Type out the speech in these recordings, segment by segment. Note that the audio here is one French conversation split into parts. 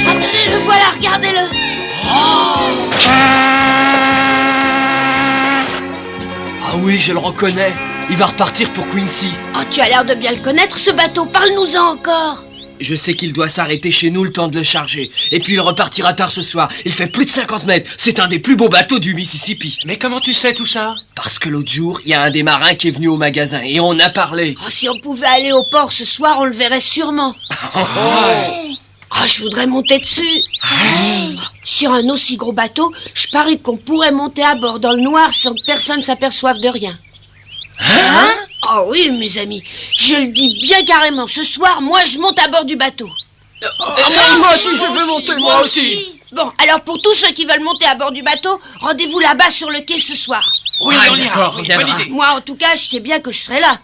Attendez, le voilà, regardez-le. Ah oui, je le reconnais. Il va repartir pour Quincy. Oh, tu as l'air de bien le connaître, ce bateau. Parle-nous-en encore. Je sais qu'il doit s'arrêter chez nous le temps de le charger. Et puis il repartira tard ce soir. Il fait plus de 50 mètres. C'est un des plus beaux bateaux du Mississippi. Mais comment tu sais tout ça? Parce que l'autre jour, il y a un des marins qui est venu au magasin et on a parlé. Oh, si on pouvait aller au port ce soir, on le verrait sûrement. Oh, je voudrais monter dessus. Sur un aussi gros bateau, je parie qu'on pourrait monter à bord dans le noir sans que personne s'aperçoive de rien. Hein? Oh oui, mes amis, je le dis bien carrément. Ce soir, moi, je monte à bord du bateau. Moi aussi, je veux monter, moi aussi. Bon, alors pour tous ceux qui veulent monter à bord du bateau, rendez-vous là-bas sur le quai ce soir. Oui, on ira. d'accord, Oui, on bonne viendra. idée. Moi, en tout cas, je sais bien que je serai là.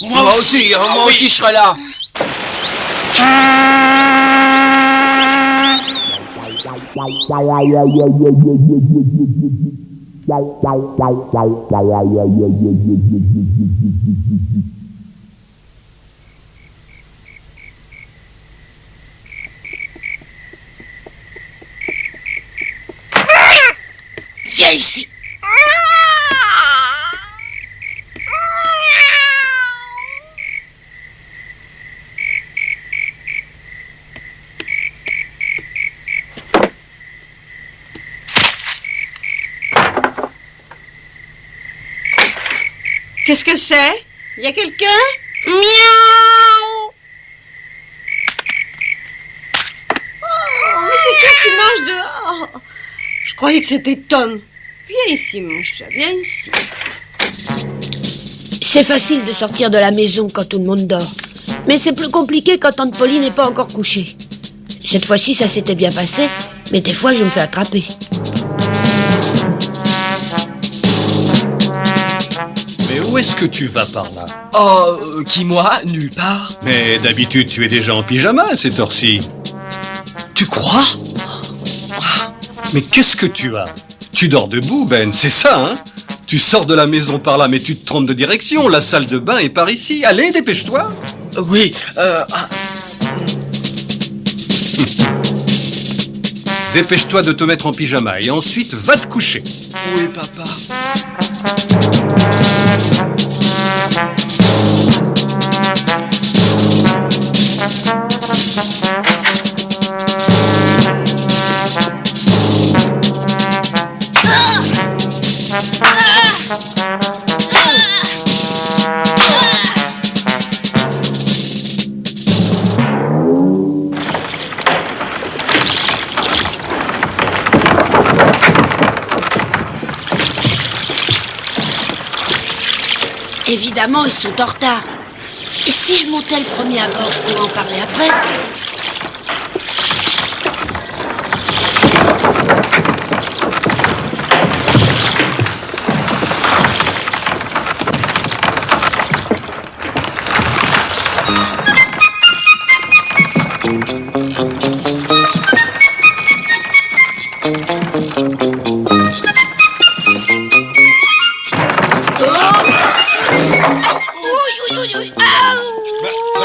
Moi aussi, je serai là. Viens ici. Qu'est-ce que c'est? Y a quelqu'un? Miaou. Oh, mais c'est toi qui marches dehors. Je croyais que c'était Tom. Viens ici, mon chat, viens ici. C'est facile de sortir de la maison quand tout le monde dort. Mais c'est plus compliqué quand Tante Pauline n'est pas encore couchée. Cette fois-ci, ça s'était bien passé, mais des fois, je me fais attraper. Mais où est-ce que tu vas par là? Oh, qui moi? Nulle part. Mais d'habitude, tu es déjà en pyjama à cette heure-ci. Tu crois? Mais qu'est-ce que tu as? Tu dors debout, Ben, c'est ça, hein? Tu sors de la maison par là, mais tu te trompes de direction. La salle de bain est par ici. Allez, dépêche-toi. Oui, Dépêche-toi de te mettre en pyjama et ensuite va te coucher. oui, papa. Évidemment, ils sont en retard. Et si je montais le premier à bord, je pourrais en parler après.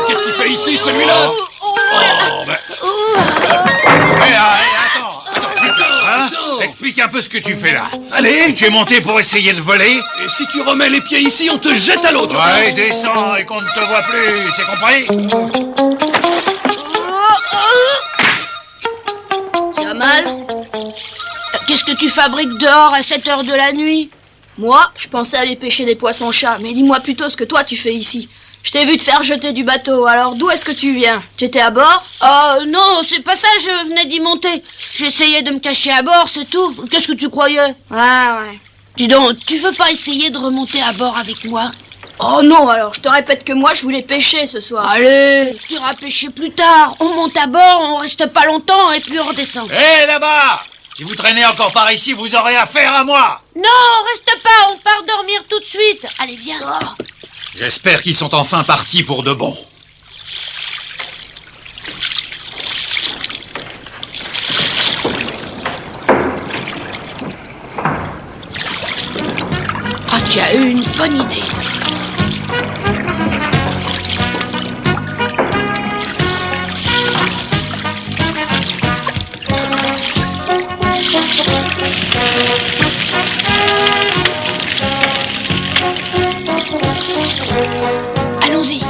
Qu'est-ce qu'il fait ici, celui-là? Attends, explique un peu ce que tu fais là. Allez, Tu es monté pour essayer de voler? et si tu remets les pieds ici, on te jette à l'autre. Ouais, descends et qu'on ne te voit plus, c'est compris? Tu as mal? Qu'est-ce que tu fabriques dehors à cette heure de la nuit? Moi, je pensais aller pêcher des poissons-chats, mais dis-moi plutôt ce que toi tu fais ici. Je t'ai vu te faire jeter du bateau, alors d'où est-ce que tu viens? Tu étais à bord? Oh non, c'est pas ça, je venais d'y monter. J'essayais de me cacher à bord, c'est tout. Qu'est-ce que tu croyais? Ouais. Dis donc, tu veux pas essayer de remonter à bord avec moi? Oh non, alors je te répète que moi je voulais pêcher ce soir. Allez, tu iras pêcher plus tard. On monte à bord, on reste pas longtemps et puis on redescend. Hé, là-bas! Si vous traînez encore par ici, vous aurez affaire à moi! Non, reste pas, on part dormir tout de suite. Allez, viens. J'espère qu'ils sont enfin partis pour de bon. Ah, tu as eu une bonne idée. Allons-y.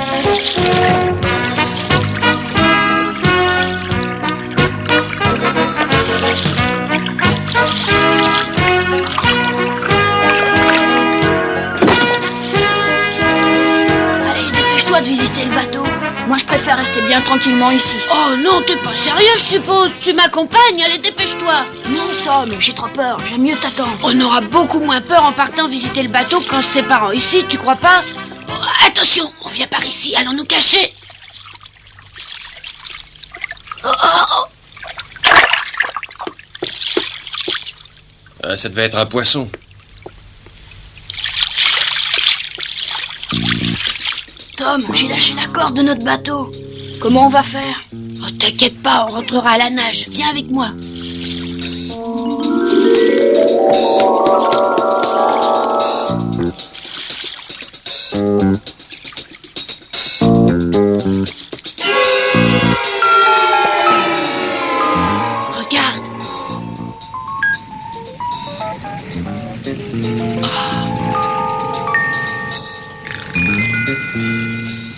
Allez, dépêche-toi de visiter le bateau. Moi, je préfère rester bien tranquillement ici. Oh non, t'es pas sérieux, je suppose. Tu m'accompagnes, allez, dépêche-toi. Non, Tom, j'ai trop peur. J'aime mieux t'attendre. On aura beaucoup moins peur en partant visiter le bateau qu'en se séparant ici, tu crois pas? Oh, attention, on vient par ici, allons nous cacher. Oh, oh, oh. Ça devait être un poisson. Tom, j'ai lâché la corde de notre bateau. Comment on va faire? Oh, t'inquiète pas, on rentrera à la nage. Viens avec moi. Regarde.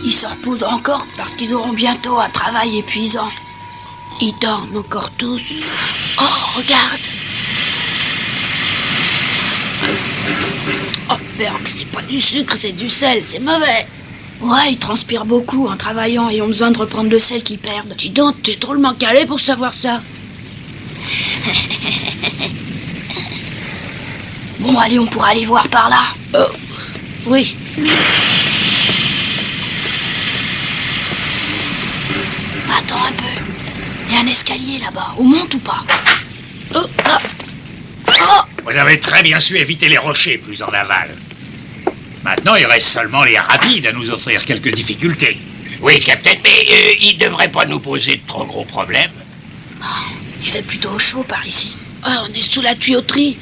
Ils se reposent encore parce qu'ils auront bientôt un travail épuisant. Ils dorment encore tous. Oh, regarde. Oh, Berg, c'est pas du sucre, c'est du sel, c'est mauvais. Ouais, ils transpirent beaucoup en travaillant et ont besoin de reprendre le sel qu'ils perdent. Dis donc, t'es drôlement calé pour savoir ça. Bon, allez, on pourra aller voir par là. Oui. Attends un peu. Il y a un escalier là-bas. On monte ou pas? Oh, ah. Oh. Vous avez très bien su éviter les rochers plus en aval. Maintenant, il reste seulement les rapides à nous offrir quelques difficultés. Oui, Capitaine, mais il devrait pas nous poser de trop gros problèmes. Il fait plutôt chaud par ici. Ah, on est sous la tuyauterie.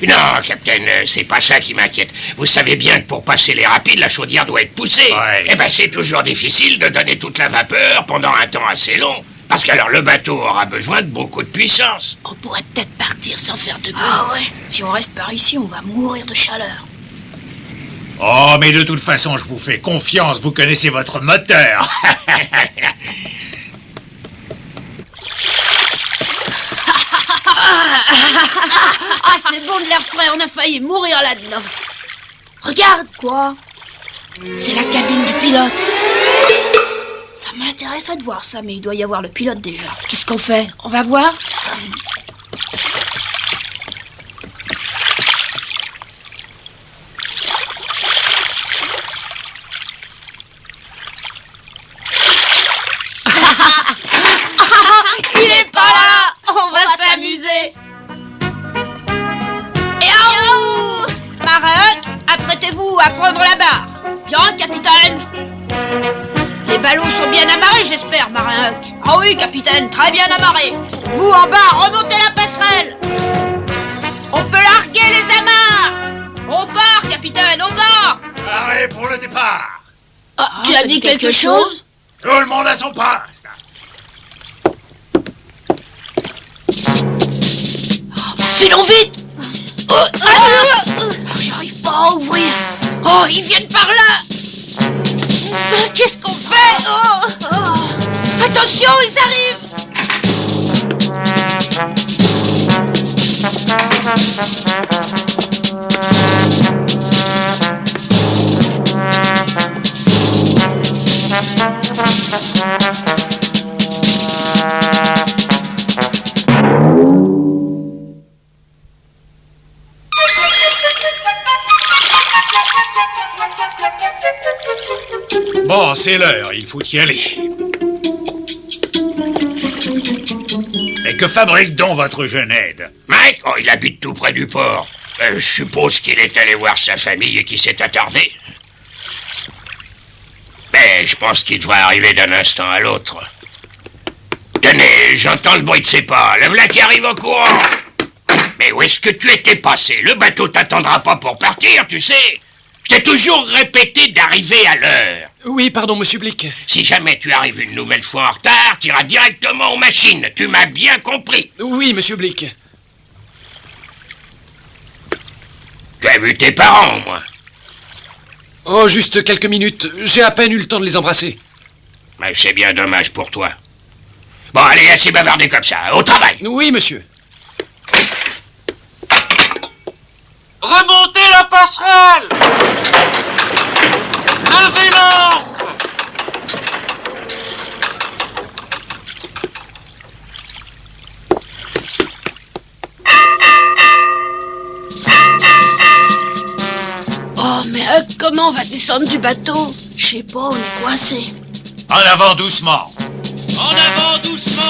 Non, Capitaine, c'est pas ça qui m'inquiète. Vous savez bien que pour passer les rapides, la chaudière doit être poussée. Ouais. Eh ben, c'est toujours difficile de donner toute la vapeur pendant un temps assez long. Parce qu'alors le bateau aura besoin de beaucoup de puissance. On pourrait peut-être partir sans faire de bruit. Ah ouais. Si on reste par ici, on va mourir de chaleur. Oh, mais de toute façon, je vous fais confiance, vous connaissez votre moteur. Ah, c'est bon de l'air frais, on a failli mourir là-dedans. Regarde. Quoi? C'est la cabine du pilote. Ça m'intéresserait de voir ça, mais il doit y avoir le pilote déjà. Qu'est-ce qu'on fait? On va voir? Il est pas là. On va s'amuser. Et oh, Marin, apprêtez-vous à prendre la barre. Bien, capitaine. Les ballons sont bien amarrés, j'espère, Marin Huck. Ah oui, capitaine, très bien amarré. Vous, en bas, remontez la passerelle. On peut larguer les amarres. On part, capitaine, on part. Arrêt pour le départ. Ah, tu as dit quelque chose? Tout le monde à son poste. Filons vite. J'arrive pas à ouvrir. Oh, ils viennent par là. Qu'est-ce qu'on fait? Attention, ils arrivent. Bon, c'est l'heure, il faut y aller. Et que fabrique donc votre jeune aide? Mike, oh, il habite tout près du port. Je suppose qu'il est allé voir sa famille et qu'il s'est attardé. Mais je pense qu'il devrait arriver d'un instant à l'autre. Tenez, j'entends le bruit de ses pas. Le voilà qui arrive en courant. Mais où est-ce que tu étais passé? Le bateau t'attendra pas pour partir, tu sais. Je t'ai toujours répété d'arriver à l'heure. Oui, pardon, monsieur Blick. Si jamais tu arrives une nouvelle fois en retard, tu iras directement aux machines. Tu m'as bien compris. Oui, monsieur Blick. Tu as vu tes parents, moi? Oh, juste quelques minutes. J'ai à peine eu le temps de les embrasser. Mais c'est bien dommage pour toi. Bon, allez, assez bavardé comme ça. Au travail. Oui, monsieur. Remontez la passerelle! Levez l'ancre! Oh, mais comment on va descendre du bateau? Je sais pas, on est coincé. En avant doucement. En avant doucement!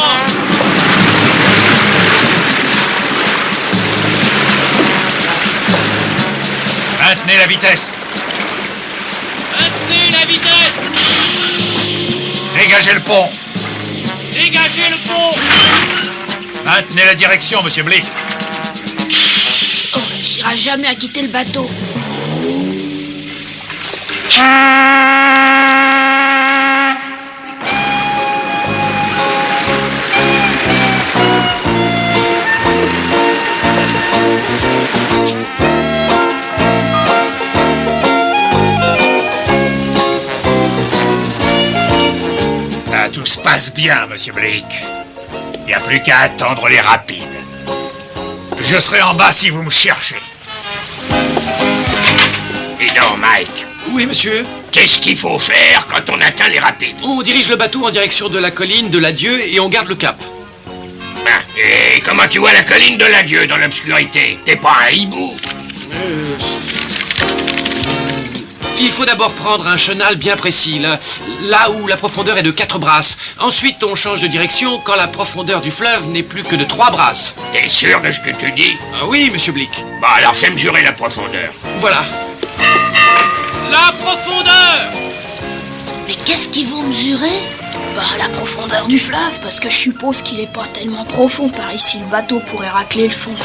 Maintenez la vitesse. Maintenez la vitesse! Dégagez le pont. Dégagez le pont! Maintenez la direction, monsieur Blick. On réussira jamais à quitter le bateau. Ah, tout se passe bien, monsieur Blick. Il n'y a plus qu'à attendre les rapides. Je serai en bas si vous me cherchez. Dis donc, Mike, Oui, monsieur. qu'est-ce qu'il faut faire quand on atteint les rapides? On dirige le bateau en direction de la colline de l'adieu et on garde le cap. Ah, et comment tu vois la colline de l'adieu dans l'obscurité? T'es pas un hibou? Il faut d'abord prendre un chenal bien précis, là où la profondeur est de 4 brasses. Ensuite, on change de direction quand la profondeur du fleuve n'est plus que de 3 brasses. T'es sûr de ce que tu dis? Ah oui, monsieur Blick. Bon, alors fais mesurer la profondeur. Voilà. La profondeur! Mais qu'est-ce qu'ils vont mesurer? Bah, la profondeur du fleuve, parce que je suppose qu'il est pas tellement profond par ici. Le bateau pourrait racler le fond.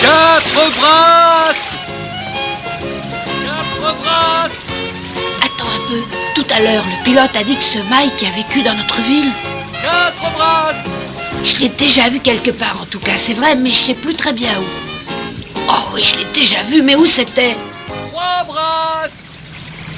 Quatre brasses! Attends un peu. Tout à l'heure, le pilote a dit que ce Mike a vécu dans notre ville. 4 brasses! Je l'ai déjà vu quelque part, en tout cas, c'est vrai, mais je sais plus très bien où. Oh oui, je l'ai déjà vu, mais où c'était? 3 brasses!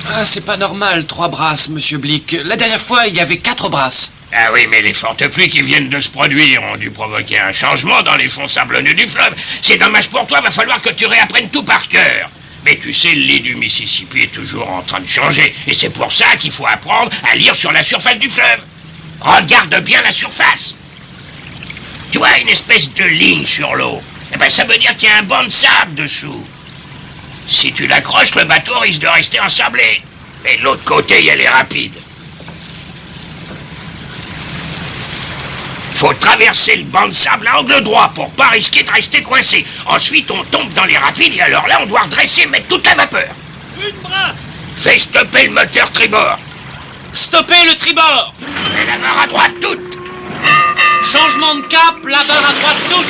Ah, c'est pas normal, 3 brasses, monsieur Blick. La dernière fois, il y avait 4 brasses. Ah oui, mais les fortes pluies qui viennent de se produire ont dû provoquer un changement dans les fonds sablonneux du fleuve. C'est dommage pour toi, va falloir que tu réapprennes tout par cœur. Mais tu sais, le lit du Mississippi est toujours en train de changer. Et c'est pour ça qu'il faut apprendre à lire sur la surface du fleuve. Regarde bien la surface. Tu vois, une espèce de ligne sur l'eau. Eh ben, ça veut dire qu'il y a un banc de sable dessous. Si tu l'accroches, le bateau risque de rester ensablé. Mais de l'autre côté, il y a les rapides. Faut traverser le banc de sable à angle droit pour pas risquer de rester coincé. Ensuite, on tombe dans les rapides et alors là, on doit redresser et mettre toute la vapeur. Une brasse! Fais stopper le moteur tribord. Stoppez le tribord! Mets la barre à droite toute. Changement de cap, la barre à droite toute!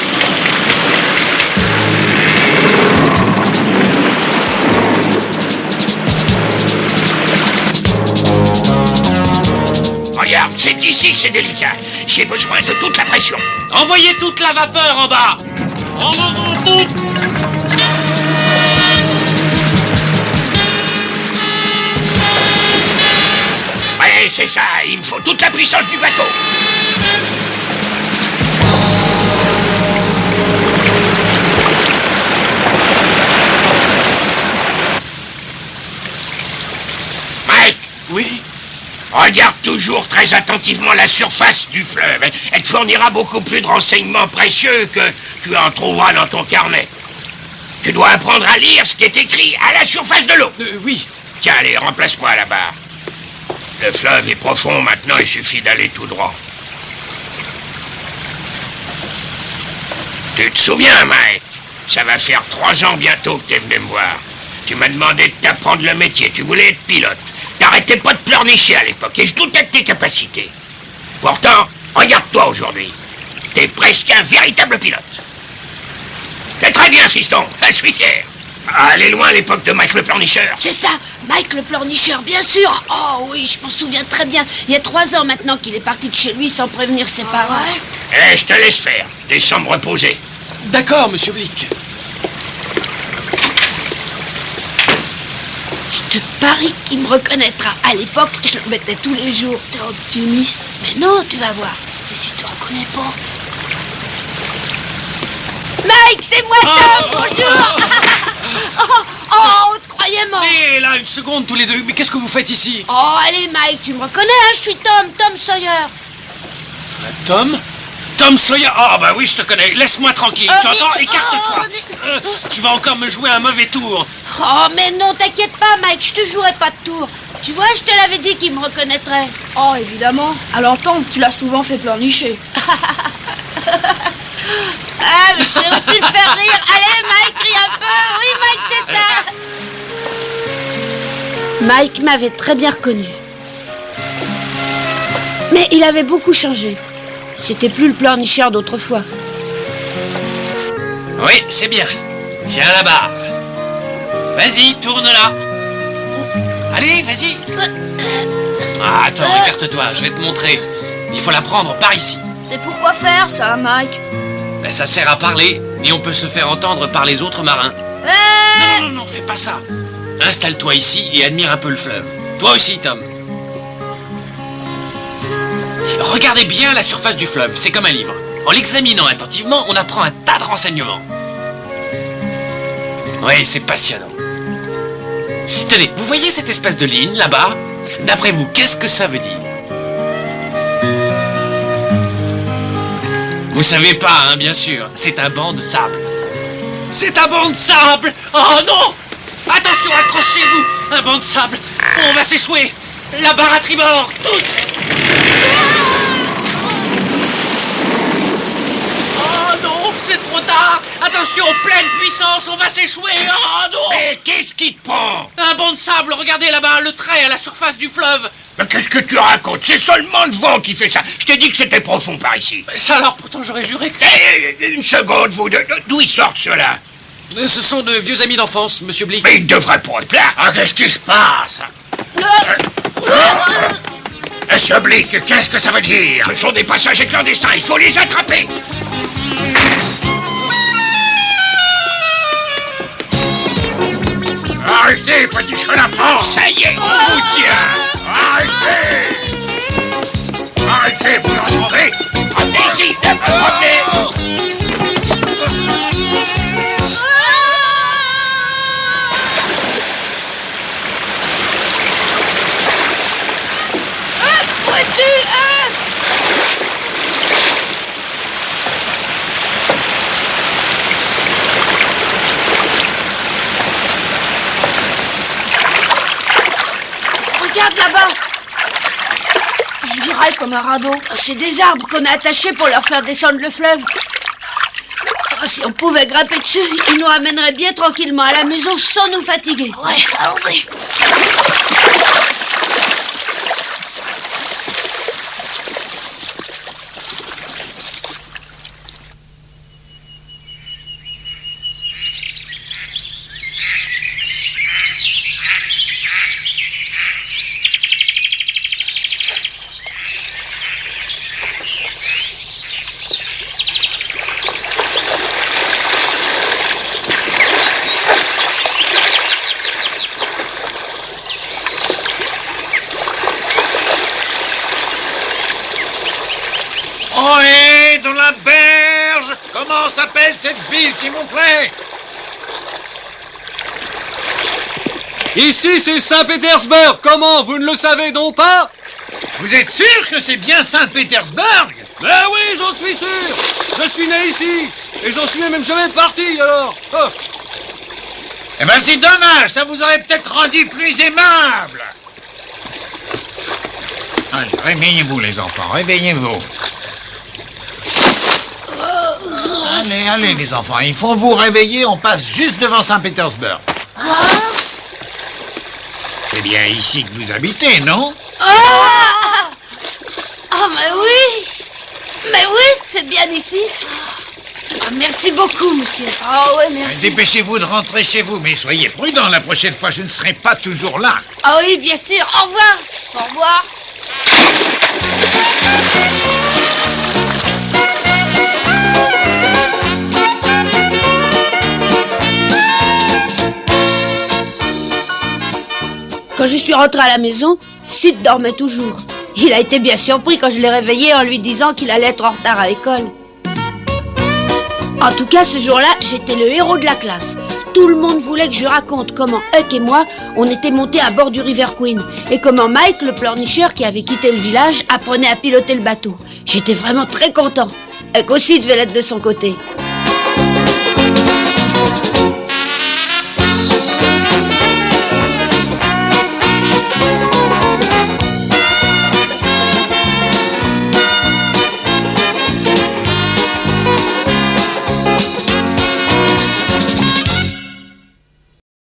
Regarde, c'est ici que c'est délicat. J'ai besoin de toute la pression. Envoyez toute la vapeur en bas! En avant toute! Ouais, c'est ça. Il me faut toute la puissance du bateau. Mike! Oui? Regarde toujours très attentivement la surface du fleuve. Elle te fournira beaucoup plus de renseignements précieux que tu en trouveras dans ton carnet. Tu dois apprendre à lire ce qui est écrit à la surface de l'eau. Oui. Tiens, allez, remplace-moi là-bas. Le fleuve est profond, maintenant il suffit d'aller tout droit. Tu te souviens, Mike? Ça va faire 3 ans bientôt que t'es venu me voir. Tu m'as demandé de t'apprendre le métier, tu voulais être pilote. T'arrêtais pas de pleurnicher à l'époque, et je doutais de tes capacités. Pourtant, regarde-toi aujourd'hui. T'es presque un véritable pilote. C'est très bien, fiston, je suis fier. Elle est loin l'époque de Mike le pleurnicheur. C'est ça, Mike le pleurnicheur, bien sûr. Oh oui, je m'en souviens très bien. Il y a 3 ans maintenant qu'il est parti de chez lui sans prévenir ses parents. Eh, je te laisse faire. Descends me reposer. D'accord, monsieur Blick. Je te parie qu'il me reconnaîtra. À l'époque, je le mettais tous les jours. T'es optimiste. Mais non, tu vas voir. Et si tu reconnais pas? Mike, c'est moi, Tom, bonjour. Oh, on te croyait mort. Mais là, une seconde, tous les deux. Mais qu'est-ce que vous faites ici? Oh, allez, Mike, tu me reconnais, hein, je suis Tom Sawyer. Tom? Tom Sawyer? Oh, bah oui, je te connais. Laisse-moi tranquille. Tu entends? Écarte-toi. Tu vas encore me jouer un mauvais tour. Oh, mais non, t'inquiète pas, Mike, je te jouerai pas de tour. Tu vois, je te l'avais dit qu'il me reconnaîtrait. Oh, évidemment. À l'entendre, tu l'as souvent fait pleurnicher. Ah, mais je sais aussi le faire rire. Allez, Mike, ris un peu. Oui, Mike, c'est ça. Mike m'avait très bien reconnu. Mais il avait beaucoup changé. C'était plus le pleurnicheur d'autrefois. Oui, c'est bien. Tiens la barre. Vas-y, tourne-la. Allez, vas-y. Ah, attends, écarte-toi, je vais te montrer. Il faut la prendre par ici. C'est pour quoi faire, ça, Mike? Ben, ça sert à parler, et on peut se faire entendre par les autres marins. Non, fais pas ça. Installe-toi ici et admire un peu le fleuve. Toi aussi, Tom. Regardez bien la surface du fleuve, c'est comme un livre. En l'examinant attentivement, on apprend un tas de renseignements. Oui, c'est passionnant. Tenez, vous voyez cette espèce de ligne, là-bas? D'après vous, qu'est-ce que ça veut dire? Vous savez pas, hein, bien sûr. C'est un banc de sable. C'est un banc de sable! Oh non! Attention, accrochez-vous! Un banc de sable! On va s'échouer! La barre à tribord! Toute! Oh non! C'est trop tard! Attention, pleine puissance! On va s'échouer! Oh non! Mais qu'est-ce qui te prend? Un banc de sable! Regardez là-bas, le trait à la surface du fleuve! Mais qu'est-ce que tu racontes? C'est seulement le vent qui fait ça. Je t'ai dit que c'était profond par ici. Ça alors, pourtant j'aurais juré que... Une seconde, vous deux. D'où ils sortent ceux-là? Ce sont de vieux amis d'enfance, monsieur Blick. Mais ils devraient pas être là. Ah, qu'est-ce qui se passe? Monsieur Blick, qu'est-ce que ça veut dire? Ce sont des passagers clandestins, il faut les attraper. Arrêtez, petit chenapan! Ça y est, on vous tient! Arrêtez! Arrêtez, vous l'entendez? Revenez-y, revenez! Où es-tu, Huck? Regarde là-bas. On dirait comme un radeau. C'est des arbres qu'on a attachés pour leur faire descendre le fleuve. Oh, si on pouvait grimper dessus, ils nous ramèneraient bien tranquillement à la maison sans nous fatiguer. Ouais, allons-y. Ohé, dans la berge! Comment s'appelle cette ville, s'il vous plaît? Ici, c'est Saint-Pétersbourg. Comment, vous ne le savez donc pas? Vous êtes sûr que c'est bien Saint-Pétersbourg? Ben oui, j'en suis sûr. Je suis né ici. Et j'en suis même jamais parti, alors. Oh. Eh ben, c'est dommage, ça vous aurait peut-être rendu plus aimable. Allez, réveillez-vous, les enfants, réveillez-vous. Allez, allez les enfants, il faut vous réveiller, on passe juste devant Saint-Pétersbourg. C'est bien ici que vous habitez, non? Mais oui, c'est bien ici. Merci beaucoup, monsieur. Ah ouais, merci. Dépêchez-vous de rentrer chez vous, mais soyez prudents, la prochaine fois je ne serai pas toujours là. Ah oui, bien sûr, au revoir. Au revoir. Quand je suis rentrée à la maison, Sid dormait toujours. Il a été bien surpris quand je l'ai réveillé en lui disant qu'il allait être en retard à l'école. En tout cas, ce jour-là, j'étais le héros de la classe. Tout le monde voulait que je raconte comment Huck et moi, on était montés à bord du River Queen et comment Mike, le pleurnicheur qui avait quitté le village, apprenait à piloter le bateau. J'étais vraiment très content. Huck aussi devait l'être de son côté.